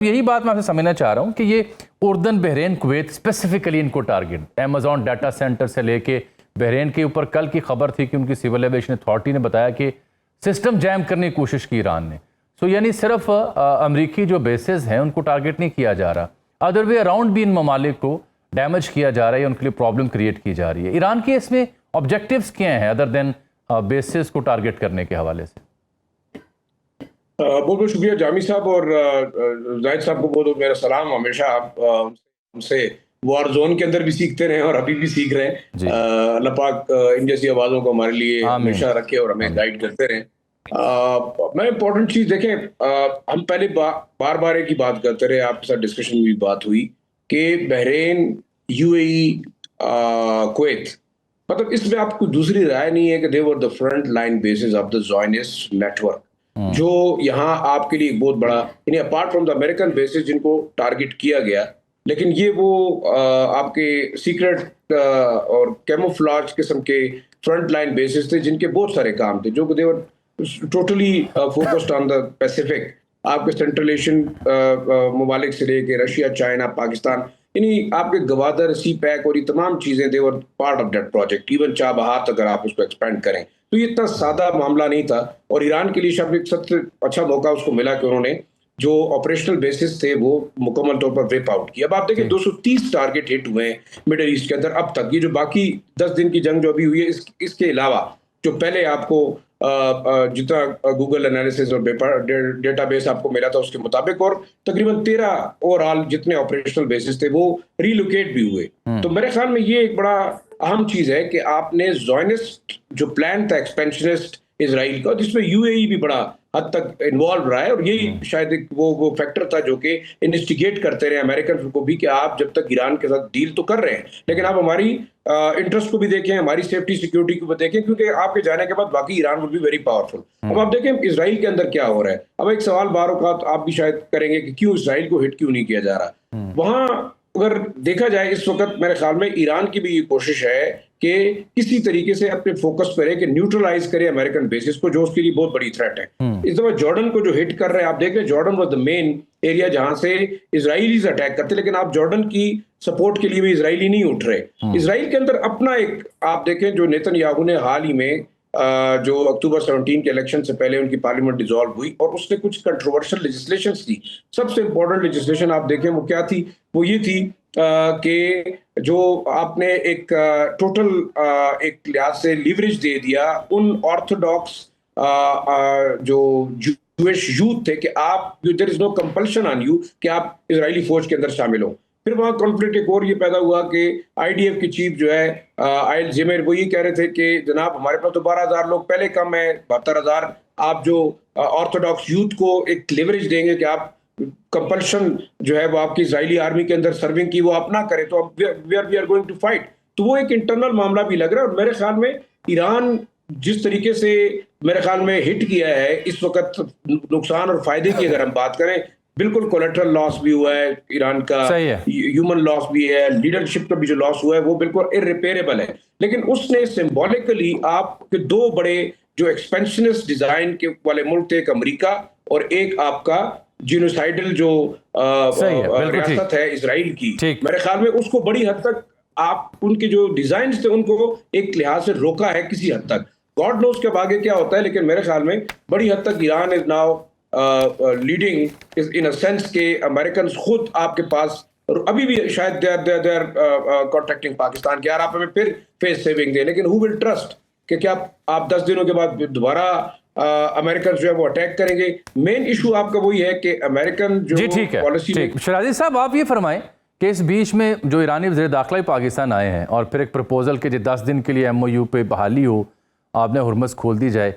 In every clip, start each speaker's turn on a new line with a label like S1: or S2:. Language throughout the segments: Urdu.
S1: یہی بات میں آپ سے سمجھنا چاہ رہا ہوں کہ یہ اردن، بحرین، کویت اسپیسیفکلی ان کو ٹارگٹ، ایمیزون ڈیٹا سینٹر سے لے کے بحرین کے اوپر کل کی خبر تھی کہ ان کی سول ایویشن اتھارٹی نے بتایا کہ سسٹم جیم کرنے کی کوشش کی ایران نے. سو یعنی صرف امریکی جو بیسز ہیں ان کو ٹارگٹ نہیں کیا جا رہا، ادر وے اراؤنڈ بھی ان ممالک کو ڈیمیج کیا جا رہا ہے، ان کے لیے پرابلم کریٹ کی جا رہی ہے. ایران کے اس میں آبجیکٹیوز کیا ہیں ادر دین بیسز کو ٹارگٹ کرنے کے حوالے سے؟
S2: بہت بہت شکریہ جامی صاحب، اور زاہد صاحب کو بہت میرا سلام. ہمیشہ آپ ہم سے وار زون کے اندر بھی سیکھتے رہے اور ابھی بھی سیکھ رہے ہیں. اللہ پاک ان جیسی آوازوں کو ہمارے لیے ہمیشہ رکھے اور ہمیں گائیڈ کرتے رہیں. میں امپورٹنٹ چیز دیکھیں، ہم پہلے بار بار ایک ہی بات کرتے رہے، آپ کے ساتھ ڈسکشن بھی بات ہوئی کہ Bahrain, you a E, Kuwait, مطلب اس میں آپ کو دوسری رائے نہیں ہے کہ they were the front line bases of the Zionist network، جو یہاں آپ کے لیے ایک بہت بڑا، یعنی apart from the American bases جن کو ٹارگٹ کیا گیا، لیکن یہ وہ آپ کے سیکرٹ اور کیموفلاج قسم کے فرنٹ لائن بیسز تھے جن کے بہت سارے کام تھے، جو کہ they were totally focused on the Pacific. آپ کے سینٹرل ایشین ممالک سے لے کے رشیا، چائنا، پاکستان، یعنی آپ کے گوادر، سی پیک اور یہ تمام چیزیں they were part of that project. Even Chabahar اگر آپ اس کو ایکسپینڈ کریں تو یہ اتنا سادہ معاملہ نہیں تھا، اور ایران کے لیے شاید ایک سب سے اچھا موقع اس کو ملا کہ انہوں نے جو آپریشنل بیسس تھے وہ مکمل طور پر ویپ آؤٹ کیا. اب آپ دیکھیں 230 ٹارگٹ ہٹ ہوئے ہیں مڈل ایسٹ کے اندر اب تک. یہ جو باقی 10 دن کی جنگ جو ابھی ہوئی ہے، اس کے علاوہ جو پہلے آپ کو جتنا گوگل انالیسز اور ڈیٹا بیس آپ کو ملا تھا اس کے مطابق، اور تقریباً 13 اوور آل جتنے آپریشنل بیسز تھے وہ ریلوکیٹ بھی ہوئے. تو میرے خیال میں یہ ایک بڑا اہم چیز ہے کہ آپ نے زائنسٹ جو پلان تھا ایکسپینشنسٹ اسرائیل کا، جس میں یو اے ای بھی بڑا حد تک انوالو رہا ہے، اور یہی شاید ایک وہ فیکٹر تھا جو کہ انویسٹیگیٹ کرتے رہے امریکن کو بھی کہ آپ جب تک ایران کے ساتھ ڈیل تو کر رہے ہیں لیکن آپ ہماری انٹرسٹ کو بھی دیکھیں، ہماری سیفٹی سیکیورٹی کو بھی دیکھیں، کیونکہ آپ کے جانے کے بعد باقی Iran will be very powerful. اب آپ دیکھیں اسرائیل کے اندر کیا ہو رہا ہے. اب ایک سوال بار اوقات آپ بھی شاید کریں گے کہ کیوں اسرائیل کو ہٹ کیوں نہیں کیا جا رہا. وہاں اگر دیکھا جائے اس وقت میرے خیال میں ایران کی بھی یہ کوشش ہے کہ کسی طریقے سے اپنے فوکس کرے کہ نیوٹرلائز کرے امریکن بیسز کو، جو اس کے لیے بہت بڑی تھریٹ ہے. اس دفعہ جارڈن کو جو ہٹ کر رہے ہیں، آپ دیکھ رہے ہیں Jordan was the main area جہاں سے اسرائیلیز اٹیک کرتے، لیکن آپ جارڈن کی سپورٹ کے لیے بھی اسرائیلی نہیں اٹھ رہے. اسرائیل کے اندر اپنا ایک آپ دیکھیں جو نیتن یاہو نے حال ہی میں جو اکتوبر 17 کے الیکشن سے پہلے ان کی پارلیمنٹ ڈیزالو ہوئی اور اس نے کچھ کنٹروورشل لیجسلیشنز تھی. سب سے امپورٹنٹ لیجسلیشن آپ دیکھیں وہ کیا تھی، وہ یہ تھی کہ جو آپ نے ایک ٹوٹل ایک لحاظ سے لیوریج دے دیا ان آرتھوڈاکس جو جویش یوتھ تھے کہ آپ دیر از نو کمپلشن آن یو کہ آپ اسرائیلی فوج کے اندر شامل ہوں. پھر وہاں کانفلکٹ ایک اور یہ پیدا ہوا کہ آئی ڈی ایف کی چیف جو ہے آئل زیمر، وہ یہ کہہ رہے تھے کہ جناب ہمارے پاس تو 12,000 لوگ پہلے کم ہے، 72,000 آپ جو آرتھوڈاکس یوتھ کو ایک لیوریج دیں گے کہ آپ کمپلشن جو ہے وہ آپ کی اسرائیلی آرمی کے اندر سرونگ کی وہ آپ نہ کریں تو we are going to fight. تو وہ ایک انٹرنل معاملہ بھی لگ رہا ہے. اور میرے خیال میں ایران جس طریقے سے میرے خیال میں ہٹ کیا ہے اس وقت، نقصان اور فائدے کی اگر ہم بات کریں، بالکل کولیٹرل لاس بھی ہوا ہے ایران کا، ہیومن لاس بھی ہے، لیڈرشپ کا بھی جو لاس ہوا ہے وہ بالکل irreparable ہے. لیکن اس نے سمبولکلی آپ کے دو بڑے جو ایکسپینشنسٹ ڈیزائن کے والے ملک تھے، ایک امریکہ اور ایک آپ کا جینوسائیڈل جو ریاست ہے اسرائیل کی، میرے خیال میں اس کو بڑی حد تک آپ ان کے جو ڈیزائنز تھے ان کو ایک لحاظ سے روکا ہے کسی حد تک. گاڈ نوز کے آگے کیا ہوتا ہے، لیکن میرے خیال میں بڑی حد تک Iran is now leading in a sense کہ امریکنز خود آپ کے پاس ابھی بھی شاید دے آر کانٹیکٹنگ پاکستان کہ یار آپ ہمیں پھر فیس سیونگ دیں، لیکن ہو ول ٹرسٹ کہ کیا آپ 10 دنوں کے بعد دوبارہ امریکن جو ہے وہ اٹیک کریں گے. مین ایشو آپ کا وہی ہے کہ امریکن جو پالیسی میں.
S1: شیرازی صاحب آپ یہ فرمائیں کہ اس بیچ میں جو ایرانی وزیر داخلہ پاکستان آئے ہیں اور پھر ایک پروپوزل کہ 10 دن کے لیے ایم او یو پہ بحالی ہو، آپ نے ہرمز کھول دی جائے،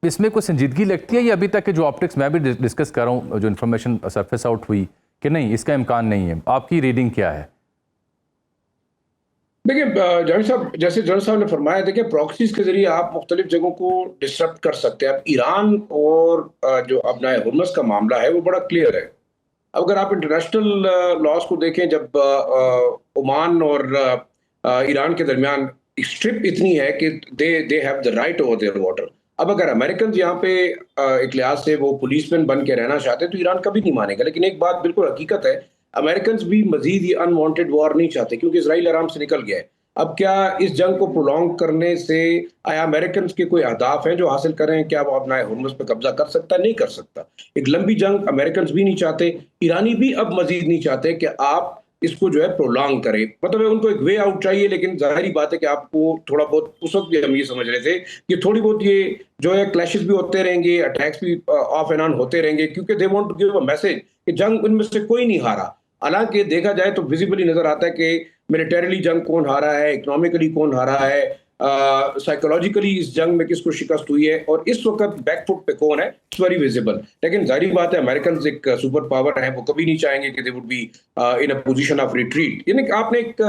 S1: اس میں کوئی سنجیدگی لگتی ہے یا ابھی تک کہ جو آپٹکس میں بھی ڈسکس کر رہا ہوں جو انفارمیشن سرفیس آؤٹ ہوئی کہ نہیں اس کا امکان نہیں ہے؟ آپ کی ریڈنگ کیا ہے؟
S2: دیکھیں جاوید صاحب، جیسے جنرل صاحب نے فرمایا، دیکھیں پراکسیز کے ذریعے آپ مختلف جگہوں کو ڈسٹرپٹ کر سکتے ہیں. اب ایران اور جو ابنائے ہرمز کا معاملہ ہے وہ بڑا کلیئر ہے. اگر آپ انٹرنیشنل لاز کو دیکھیں، جب عمان اور ایران کے درمیان اسٹرپ اتنی ہے کہ they have the right over there water. اب اگر امریکن یہاں پہ ایک لحاظ سے وہ پولیس مین بن کے رہنا چاہتے تو ایران کبھی نہیں مانے گا. لیکن ایک بات بالکل حقیقت ہے, امریکنز بھی مزید یہ انوانٹیڈ وار نہیں چاہتے, کیونکہ اسرائیل آرام سے نکل گیا ہے. اب کیا اس جنگ کو پرولونگ کرنے سے آیا امریکنز کے کوئی اہداف ہیں جو حاصل کر رہے ہیں؟ کیا وہ اپنا ہرمز پہ قبضہ کر سکتا ہے؟ نہیں کر سکتا. ایک لمبی جنگ امریکنز بھی نہیں چاہتے, ایرانی بھی اب مزید نہیں چاہتے کہ آپ اس کو جو ہے پرولونگ کریں. مطلب ان کو ایک وے آؤٹ چاہیے, لیکن ظاہری بات ہے کہ آپ کو تھوڑا بہت, اس وقت بھی ہم یہ سمجھ رہے تھے کہ تھوڑی بہت یہ جو ہے کلیشز بھی ہوتے رہیں گے, اٹیکس بھی آف اینڈ آن ہوتے رہیں گے, کیونکہ they want to give a message کہ جنگ ان میں سے کوئی نہیں ہارا. حالانکہ دیکھا جائے تو ویزیبلی نظر آتا ہے کہ ملیٹریلی جنگ کون ہارا ہے, اکنامکلی کون ہارا ہے, سائیکولوجیکلی اس جنگ میں کس کو شکست ہوئی ہے, اور اس وقت بیک فٹ پہ کون ہے, اٹس ویری ویزیبل. لیکن ظاہری بات ہے امریکنز ایک سپر پاور ہے, وہ کبھی نہیں چاہیں گے کہ they would be in a position of retreat. یعنی کہ آپ نے ایک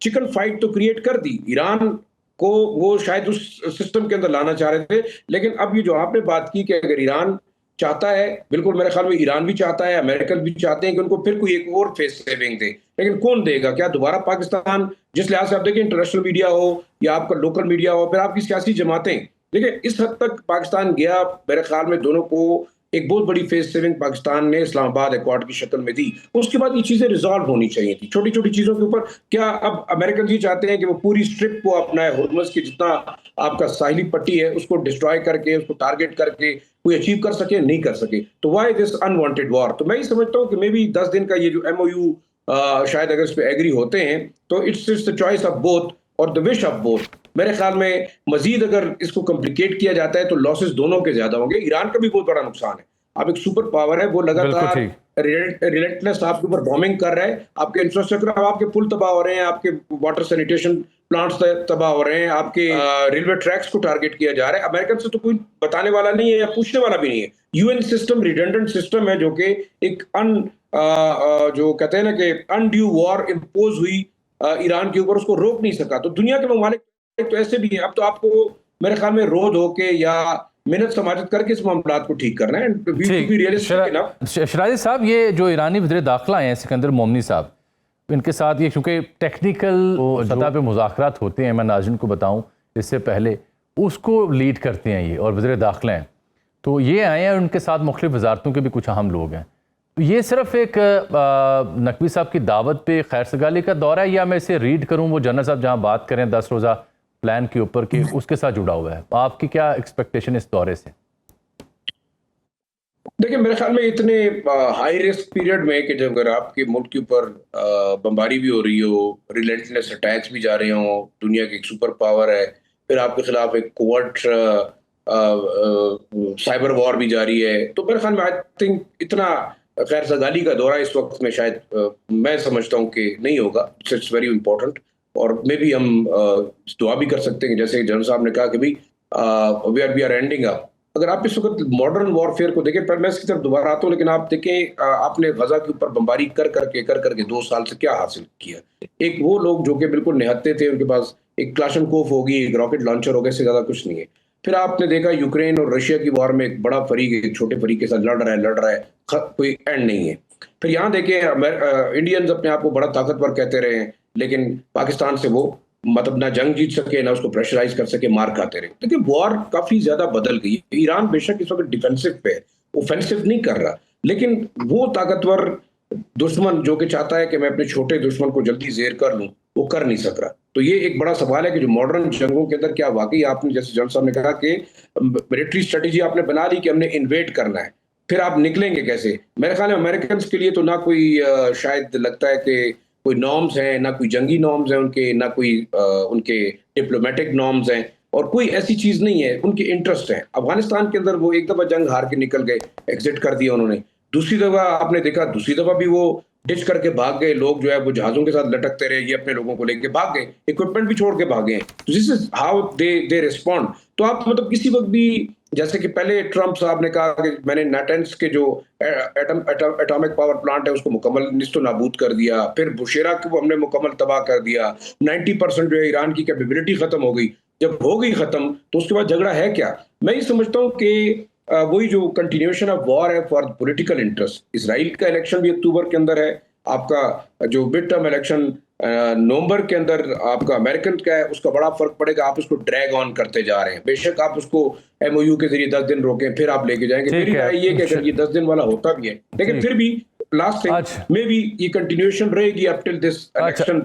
S2: چکن فائٹ تو کریٹ کر دی, ایران کو وہ شاید اس سسٹم کے اندر لانا چاہ رہے تھے. لیکن اب یہ جو آپ نے بات کی کہ اگر ایران چاہتا ہے, بالکل میرے خیال میں ایران بھی چاہتا ہے, امریکن بھی چاہتے ہیں کہ ان کو پھر کوئی ایک اور فیس سیونگ دے, لیکن کون دے گا؟ کیا دوبارہ پاکستان, جس لحاظ سے آپ دیکھیں انٹرنیشنل میڈیا ہو یا آپ کا لوکل میڈیا ہو, پھر آپ کی سیاسی جماعتیں, دیکھیں اس حد تک پاکستان گیا. میرے خیال میں دونوں کو ایک بہت بڑی فیس سیونگ پاکستان نے اسلام آباد ایکارڈ کی شکل میں دی. اس کے بعد یہ چیزیں ریزالو ہونی چاہیے تھی, چھوٹی چھوٹی چیزوں کے اوپر. کیا اب امریکن یہ چاہتے ہیں کہ وہ پوری اسٹرپ کو اپنا ہرمز کی جتنا آپ کا ساحلی پٹی ہے اس کو ڈسٹرائے کر کے, اس کو ٹارگٹ کر کے کوئی اچیو کر سکے؟ نہیں کر سکے. تو وائی دس انوانٹیڈ وار؟ تو میں یہ سمجھتا ہوں کہ مے بی 10 دن کا یہ جو ایم او یو شاید اگر اس پہ ایگری ہوتے ہیں تو it's the choice of both اور دا وش آف بوتھ. میرے خیال میں مزید اگر اس کو کمپلیکیٹ کیا جاتا ہے تو لاسز دونوں کے زیادہ ہوں گے. ایران کا بھی بہت بڑا نقصان ہے. اب ایک سپر پاور ہے, وہ لگاتار ریلنٹلیس آپ کے اوپر بومبنگ کر رہا ہے, آپ کے انفراسٹرکچر, آپ کے پل تباہ ہو رہے ہیں, آپ کے واٹر سینیٹیشن پلانٹس تباہ ہو رہے ہیں, آپ کے ریلوے ٹریکس کو ٹارگٹ کیا جا رہا ہے. امریکن سے تو کوئی بتانے والا نہیں ہے یا پوچھنے والا بھی نہیں ہے. U N system redundant system ہے جو کہ ایک جو کہتے ہیں نا کہ انڈیو وار امپوز ہوئی ایران کے اوپر, اس کو روک نہیں سکا. تو دنیا کے ممالک تو ایسے بھی ہیں. اب تو آپ کو میرے خیال میں رود ہو کے یا محنت سماجت کر کے اس معاملات کو ٹھیک کرنا ہے.
S1: شرازی صاحب, یہ جو ایرانی وزیر داخلہ ہیں سکندر مومنی صاحب, ان کے ساتھ یہ چونکہ ٹیکنیکل سطح پہ مذاکرات ہوتے ہیں, میں ناظرین کو بتاؤں اس سے پہلے, اس کو لیڈ کرتے ہیں یہ, اور وزیر داخلہ ہیں, تو یہ آئے ہیں, ان کے ساتھ مختلف وزارتوں کے بھی کچھ اہم لوگ ہیں. تو یہ صرف ایک نقوی صاحب کی دعوت پہ خیر سگالی کا دورہ ہے, یا میں اسے ریڈ کروں وہ جنرل صاحب جہاں بات کریں 10 روزہ پلان کے اوپر کہ اس کے ساتھ جڑا ہوا ہے؟ آپ کی کیا ایکسپیکٹیشن اس دورے سے؟
S2: دیکھیں میرے خیال میں اتنے ہائی رسک پیریڈ میں کہ جب اگر آپ کے ملک کے اوپر بمباری بھی ہو رہی ہو, ریلنٹلیس اٹیکس بھی جا رہے ہوں, دنیا کی ایک سپر پاور ہے, پھر آپ کے خلاف ایک کوورٹ سائبر وار بھی جاری ہے, تو میرے خیال میں آئی تھنک اتنا خیر سگالی کا دورہ اس وقت میں شاید میں سمجھتا ہوں کہ نہیں ہوگا. It's very important. اور میں بھی ہم دعا بھی کر سکتے ہیں جیسے جنرل صاحب نے کہا کہ بھائی وی آر اینڈنگ اپ. اگر آپ اس وقت ماڈرن وارفیئر کو دیکھیں, پر میں اس کی طرف دوبارہ آتا ہوں, لیکن آپ دیکھیں آپ نے غزہ کے اوپر بمباری کر کے 2 سال سے کیا حاصل کیا. ایک وہ لوگ جو کہ بالکل نہتے تھے, ان کے پاس ایک کلاشنکوف ہوگی, ایک راکٹ لانچر ہوگا, اس سے زیادہ کچھ نہیں ہے. پھر آپ نے دیکھا یوکرین اور رشیا کی وار میں ایک بڑا فریق ایک چھوٹے فریق کے ساتھ لڑ رہا ہے, کوئی اینڈ نہیں ہے. پھر یہاں دیکھیں انڈینز اپنے آپ کو بڑا طاقتور کہتے رہے ہیں, لیکن پاکستان سے وہ مطلب نہ جنگ جیت سکے, نہ اس کو پریشرائز کر سکے, مار کھاتے رہے. لیکن وار کافی زیادہ بدل گئی. ایران بے شک اس وقت ڈیفینسو پہ ہے, اوفینسو نہیں کر رہا, لیکن وہ طاقتور دشمن جو کہ چاہتا ہے کہ میں اپنے چھوٹے دشمن کو جلدی زیر کر لوں, وہ کر نہیں سک رہا. تو یہ ایک بڑا سوال ہے کہ جو ماڈرن جنگوں کے اندر کیا واقعی آپ نے, جیسے جنرل صاحب نے کہا کہ ملٹری اسٹریٹجی آپ نے بنا لی کہ ہم نے انویٹ کرنا ہے, پھر آپ نکلیں گے کیسے؟ میرے خیال میں امریکنز کے لیے تو نہ کوئی شاید لگتا ہے کہ کوئی نارمز ہیں, نہ کوئی جنگی نارمز ہیں ان کے, نہ کوئی ان کے ڈپلومیٹک نارمز ہیں, اور کوئی ایسی چیز نہیں ہے. ان کے انٹرسٹ ہیں. افغانستان کے اندر وہ ایک دفعہ جنگ ہار کے نکل گئے, ایگزٹ کر دیا انہوں نے. دوسری دفعہ آپ نے دیکھا, دوسری دفعہ بھی وہ ڈچ کر کے بھاگ گئے. لوگ جو ہے وہ جہازوں کے ساتھ لٹکتے رہے, یہ اپنے لوگوں کو لے کے بھاگ گئے, اکوپمنٹ بھی چھوڑ کے بھاگے ہیں. دس از ہاؤ دے ریسپونڈ. تو آپ مطلب کسی وقت بھی, جیسے کہ پہلے ٹرمپ صاحب نے کہا کہ میں نے نیٹنز کے جو ایٹامک پاور پلانٹ ہے اس کو مکمل نیست و نابود کر دیا, پھر بشیرہ کو ہم نے مکمل تباہ کر دیا, 90% جو ہے ایران کی کیپیبلٹی ختم ہو گئی. جب ہو گئی ختم تو اس کے بعد جھگڑا ہے کیا؟ میں یہ سمجھتا ہوں کہ وہی جو کنٹینیوشن آف وار ہے فار پولیٹیکل انٹرسٹ. اسرائیل کا الیکشن بھی اکتوبر کے اندر ہے, آپ کا جو مڈ ٹرم الیکشن نومبر کے اندر آپ کا امریکن کا ہے اس کا بڑا فرق پڑے گا. آپ اس کو ڈریگ آن کرتے جا رہے ہیں. بے شک آپ اس کو ایم او یو کے ذریعے 10 دن روکیں پھر آپ لے کے جائیں گے. میری رائے یہ کہ اگر یہ 10 دن والا ہوتا بھی ہے لیکن پھر بھی لاسٹ میں بھی یہ کنٹینیوشن رہے گی اپ ٹل دس الیکشن